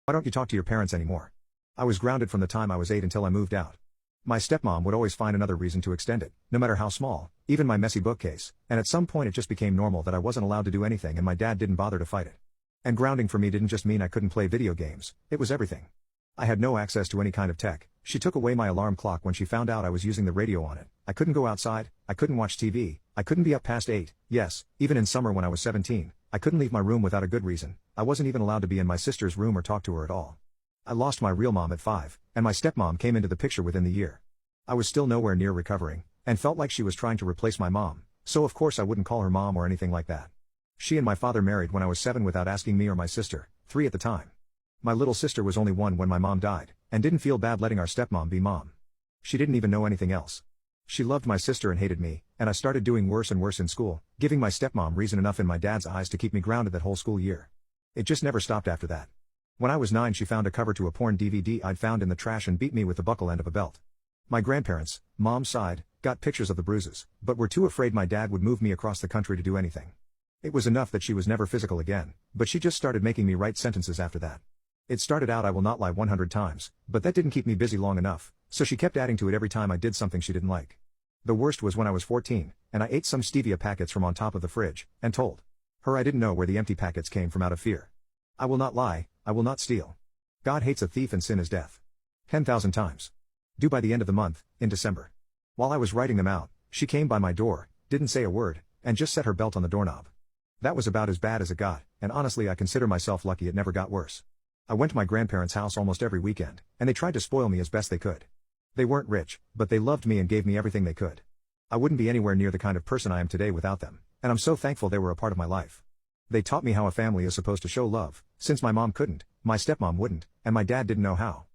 Why don't you talk to your parents anymore? I was grounded from the time I was 8 until I moved out. My stepmom would always find another reason to extend it, no matter how small, even my messy bookcase, and at some point it just became normal that I wasn't allowed to do anything and my dad didn't bother to fight it. And grounding for me didn't just mean I couldn't play video games, it was everything. I had no access to any kind of tech. She took away my alarm clock when she found out I was using the radio on it. I couldn't go outside, I couldn't watch TV, I couldn't be up past 8, yes, even in summer when I was 17, I couldn't leave my room without a good reason. I wasn't even allowed to be in my sister's room or talk to her at all. I lost my real mom at 5, and my stepmom came into the picture within the year. I was still nowhere near recovering, and felt like she was trying to replace my mom, so of course I wouldn't call her mom or anything like that. She and my father married when I was 7 without asking me or my sister, 3 at the time. My little sister was only 1 when my mom died, and didn't feel bad letting our stepmom be mom. She didn't even know anything else. She loved my sister and hated me, and I started doing worse and worse in school, giving my stepmom reason enough in my dad's eyes to keep me grounded that whole school year. It just never stopped after that. When I was 9 she found a cover to a porn DVD I'd found in the trash and beat me with the buckle end of a belt. My grandparents, mom's side, got pictures of the bruises, but were too afraid my dad would move me across the country to do anything. It was enough that she was never physical again, but she just started making me write sentences after that. It started out I will not lie 100 times, but that didn't keep me busy long enough, so she kept adding to it every time I did something she didn't like. The worst was when I was 14, and I ate some stevia packets from on top of the fridge, and told her I didn't know where the empty packets came from out of fear. I will not lie, I will not steal. God hates a thief and sin is death. 10,000 times. Due by the end of the month, in December. While I was writing them out, she came by my door, didn't say a word, and just set her belt on the doorknob. That was about as bad as it got, and honestly I consider myself lucky it never got worse. I went to my grandparents' house almost every weekend, and they tried to spoil me as best they could. They weren't rich, but they loved me and gave me everything they could. I wouldn't be anywhere near the kind of person I am today without them, and I'm so thankful they were a part of my life. They taught me how a family is supposed to show love, since my mom couldn't, my stepmom wouldn't, and my dad didn't know how.